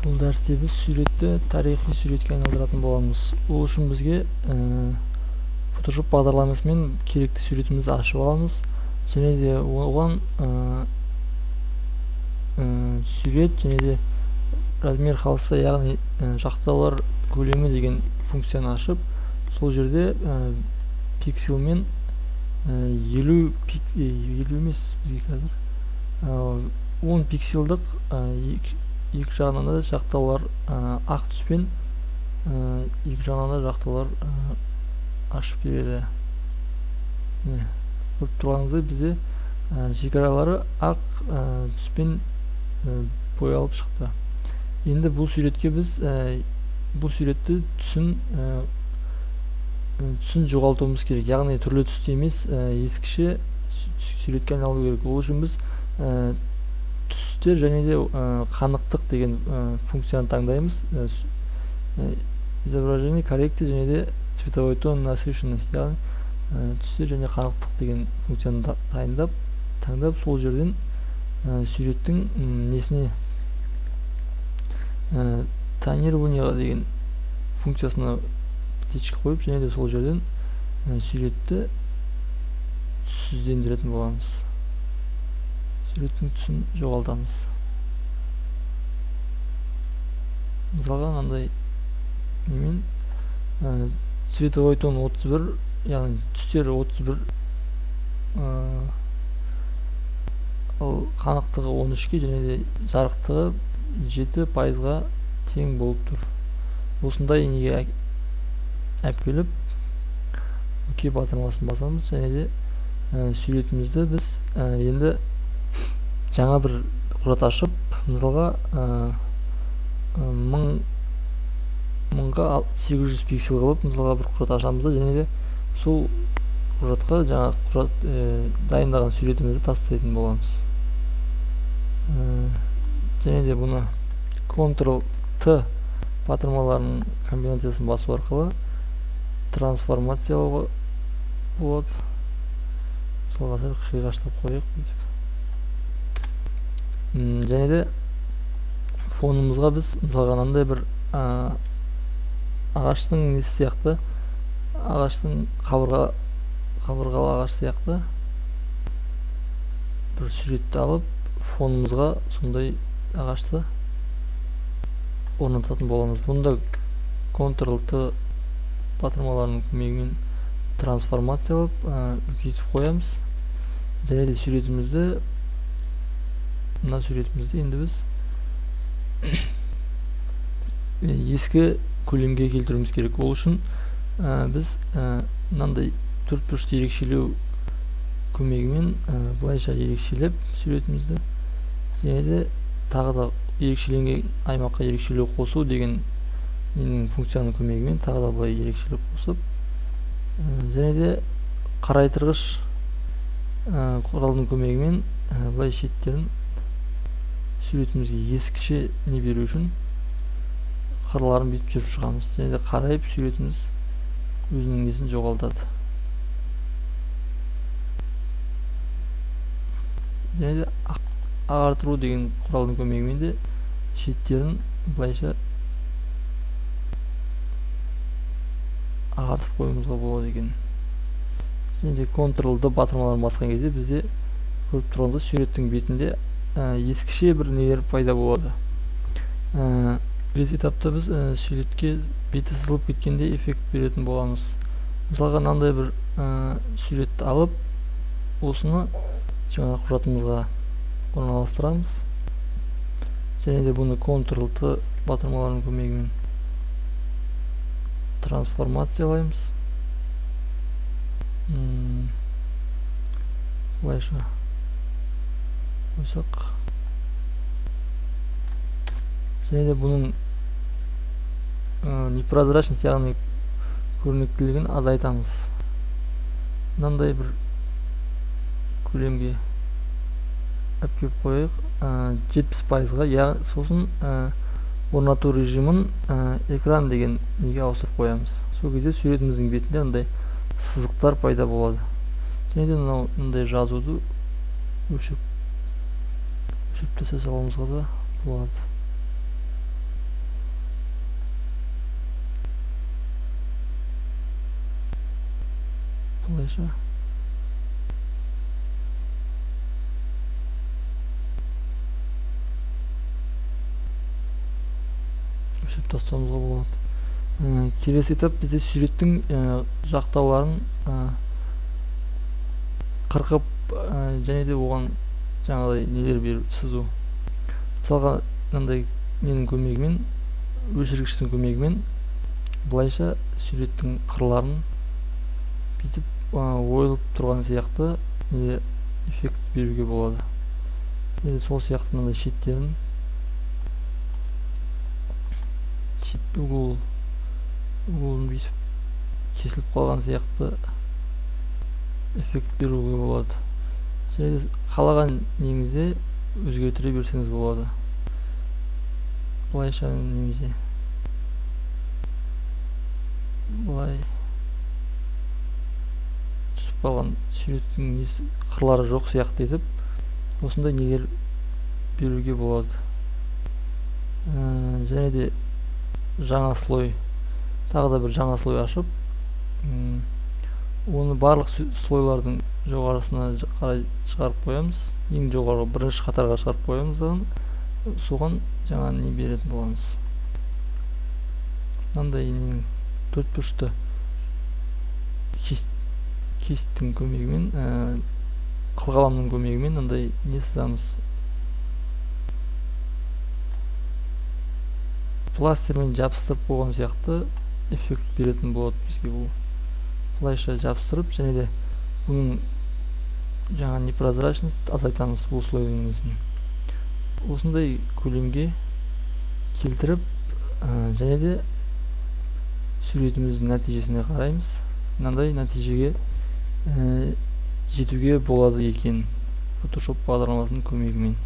Бұл дәрісте біз суретті тарихи суретке айналдыратын боламыз. Ол үшін бізге Photoshop бағдарламасымен керекті суретімізді ашып аламыз. Және де оған сурет және де размер холста, яғни жақтаулар көлемі деген функцияны ашып, сол жерде пикселмен 50 емес, бізге қазір 10 пикселдік екі жағынан да жақтаулар ақ түспен, екі жағынан да жақтаулар ашып береді. Көріп тұрғаныңыздай бізде шекаралары ақ түспен боялып шықты. Енді бұл суретке біз бұл суретті түсін жоғалтуымыз керек. Яғни түрлі түсті емес, ескіше суретке айналу керек. Ол үшін біз түстер және де қанықтық деген функцияны таңдаймыз. Изображение коррекция және де цветовой тон насыщенность, яғни түстер және қанықтық деген функцияны таңдап, сол жерден суреттің несіне тонирование деген функциясына птичка қойып, және де сол жерден суретті түссіздендіретін боламыз. Суреттің түсін жоғалтамыз. Мысалға мынандай немен цветовой тон 31, яғни түстері 31, ал қанықтығы 13-ке және де жарықтығы 7%-ға тең болып тұр. Осындай неге әпкеліп OK батырмасын басамыз, және де суретімізді біз енді жаңа бір құжат ашып, мысалға 1000-800 пиксел қылып, мысалға бір құжат ашамыз да, және де сол құжатқа жаңа құжат дайындаған суретімізді тастайтын боламыз. Және де бұны Ctrl-T батырмаларының комбинациясын басу арқылы трансформациялауға болады. Мысалға қиғаштап қойық. Және де фонымызға біз мысалға мынандай бір ағаштың несі сияқты, ағаштың қабырғалы ағаш сияқты бір суретті алып, фонымызға сондай ағашты орнататын боламыз. Бұнда Ctrl-T батырмаларының көмегімен трансформациялап, үлкейтіп қоямыз. Және де суретімізді енді біз ескі көлемге келтіруіміз керек. Ол үшін біз мынандай төртбұрышты ерекшелеу көмегімен былайша ерекшелеп суретімізді, және де тағы да ерекшеленген аймаққа ерекшелеу қосу деген функцияның көмегімен тағы да былай ерекшелеп қосып, және де қарайтырғыш құралдың көмегімен былай шеттерін суретімізге ескіше не беру үшін қырларын бүйтіп жүріп шығамыз. Және де қарайып суретіміз өзінің несін жоғалтады. Және де ағартыру деген құралдың көмегімен де шеттерін былайша ағартып қоюымызға болады екен. Және де Ctrl-D батырмаларын басқан кезде бізде көріп тұрғанда суреттің бетінде ескіше бір нелер пайда болады. Келесі этапта біз суретке беті сызылып кеткенде эффект беретін боламыз. Мысалға мынандай бір суретті алып, осыны жаңа құжатымызға орналастырамыз. Және де бұны Ctrl-T батырмаларының көмегімен трансформациялаймыз. Былайша қойсақ. Және де бұның непрозрачность, яғни көрнектілігін азайтамыз. Мынандай бір көлемге әпкеп қойық, 70%-ға, сосын орнату режимін экран деген неге ауыстырып қоямыз. Сол кезде суретіміздің бетінде мындай сызықтар пайда болады. Және де мындай жазуды өшіп тастай салуымызға да болады. былайша өшіріп тастауымызға болады. Келесі этап бізде суреттің жақтауларын қырқып және де оған жаңағыдай нелер беріп сызу. Мысалға мынандай ненің көмегімен, өшіргіштің көмегімен былайша суреттің қырларын бүйтіп ойылып тұрған сияқты эффект беруге болады. Енді сол сияқты мынандай шеттерін углын бүйтіп кесіліп қалған сияқты эффект беруге болады. Және қалаған неңізде өзгертіре берсеңіз болады. Былайша немесе былай түсіп қалған суреттің қырлары жоқ сияқты етіп осындай нелер беруге болады. Және де жаңа слой, тағы да бір жаңа слой ашып, оны барлық слойлардың жоғарысына қарай шығарып қоямыз. Ең жоғарғы бірінші қатарға шығарып қоямыз. Соған жаңа не беретін боламыз. Мынандай төртбұрышты кесттің көмегімен, қылқаламның көмегімен мынандай не сызамыз. Пластермен жабыстырып қойған сияқты эффект беретін болады бізге бұл. Былайша жабыстырып, және де бұның жаңа непрозрачность азайтамыз бұл слойдың өзін. Осындай көлемге келтіріп, және де суретіміздің нәтижесіне қараймыз. Мынандай нәтижеге жетуге болады екен Photoshop бағдарламасының көмегімен.